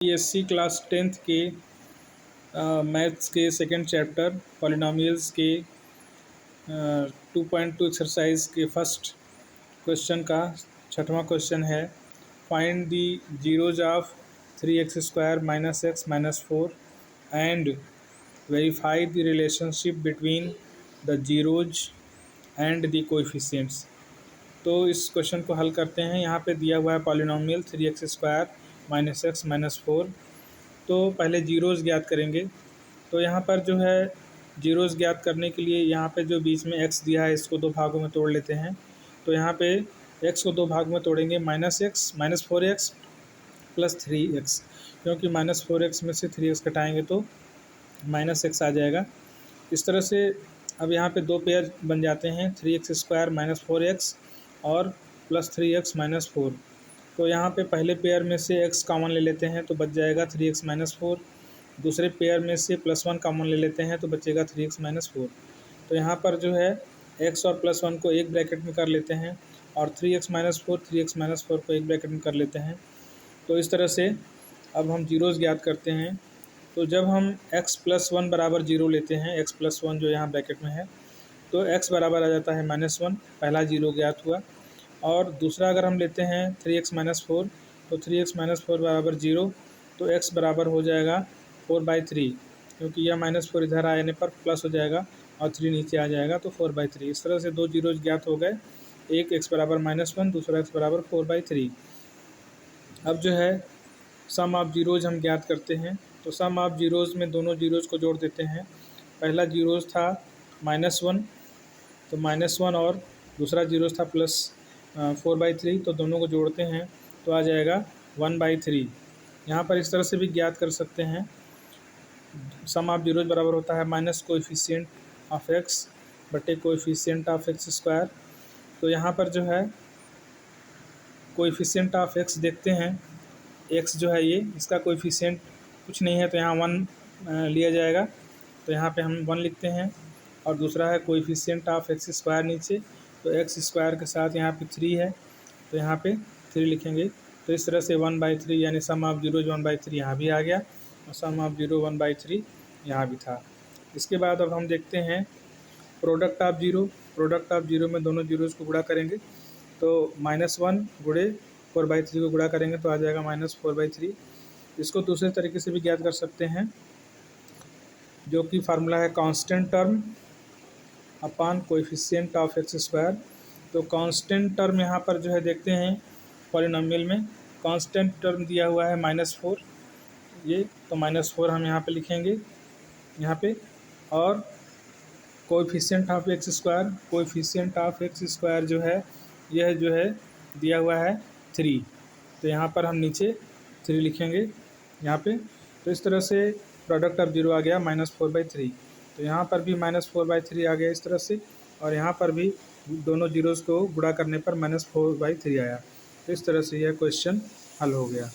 BSc class 10th के maths के second chapter polynomials के 2.2 एक्सरसाइज के फर्स्ट क्वेश्चन का छठवां क्वेश्चन है। Find the zeros of 3x² - x - 4 and verify the relationship between the zeros and the coefficients. तो इस क्वेश्चन को हल करते हैं। यहाँ पे दिया हुआ है पॉलिनोमियल 3x² - x - 4। तो पहले जीरोज़ ज्ञात करेंगे। तो यहाँ पर जो है जीरोज़ ज्ञात करने के लिए यहाँ पे जो बीच में x दिया है इसको दो भागों में तोड़ लेते हैं। तो यहाँ पे x को दो भागों में तोड़ेंगे, -4x + 3x, क्योंकि -4x में से 3x घटाएंगे तो -x आ जाएगा। इस तरह से अब यहाँ पे दो पेयर बन जाते हैं, 3x² - 4x और +3x - 4। तो यहाँ पे पहले पेयर में से x कॉमन ले लेते हैं तो बच जाएगा 3x - 4। दूसरे पेयर में से +1 कॉमन ले लेते हैं तो बचेगा 3x - 4। तो यहाँ पर जो है x और +1 को एक ब्रैकेट में कर लेते हैं और 3x - 4 को एक ब्रैकेट में कर लेते हैं। तो इस तरह से अब हम जीरोज़ ज्ञात करते हैं। तो जब हम x + 1 = 0 लेते हैं, x + 1 जो यहाँ ब्रैकेट में है, तो x बराबर आ जाता है -1, पहला जीरो ज्ञात हुआ। और दूसरा अगर हम लेते हैं 3x - 4, तो 3x - 4 = 0, तो x बराबर हो जाएगा 4/3, क्योंकि यह -4 इधर आने पर प्लस हो जाएगा और 3 नीचे आ जाएगा, तो 4/3। इस तरह से दो जीरोज ज्ञात हो गए, एक x बराबर -1, दूसरा x बराबर 4/3। अब जो है सम ऑफ जीरोज हम ज्ञात करते हैं। तो सम ऑफ जीरोज़ में दोनों जीरोज़ को जोड़ देते हैं। पहला जीरोज़ था -1, तो -1 और दूसरा जीरोज़ था +4/3, तो दोनों को जोड़ते हैं तो आ जाएगा 1/3। यहाँ पर इस तरह से भी ज्ञात कर सकते हैं। सम ऑफ जीरोज़ बराबर होता है माइनस कोएफिशिएंट ऑफ x बटे कोएफिशिएंट ऑफ x²। तो यहाँ पर जो है कोएफिशिएंट ऑफ x देखते हैं। x जो है ये, इसका कोएफिशिएंट कुछ नहीं है तो यहाँ 1 लिया जाएगा, तो यहाँ पे हम 1 लिखते हैं। और दूसरा है कोएफिशिएंट ऑफ x² नीचे, तो x² के साथ यहाँ पे 3 है, तो यहाँ पे 3 लिखेंगे। तो इस तरह से 1/3 यानी सम ऑफ जीरोज 1/3 यहाँ भी आ गया और सम ऑफ जीरो 1/3 यहाँ भी था। इसके बाद अब हम देखते हैं product of zero. Product of zero में दोनों जीरोज़ को गुणा करेंगे, तो -1 गुणे 4/3 को गुणा करेंगे तो आ जाएगा -4/3। इसको दूसरे तरीके से भी ज्ञात कर सकते हैं, जो कि फार्मूला है constant term upon coefficient of x²। तो कांस्टेंट टर्म यहाँ पर जो है देखते हैं पॉलिनोमियल में कांस्टेंट टर्म दिया हुआ है -4, ये तो -4 हम यहाँ पे लिखेंगे यहाँ पे। और कोएफिशिएंट ऑफ x² जो है यह जो है दिया हुआ है 3, तो यहाँ पर हम नीचे 3 लिखेंगे यहाँ पे। तो इस तरह से प्रोडक्ट ऑफ जीरो आ गया -4/3। तो यहाँ पर भी -4/3 आ गया इस तरह से, और यहाँ पर भी दोनों जीरोज़ को गुणा करने पर -4/3 आया। तो इस तरह से यह क्वेश्चन हल हो गया।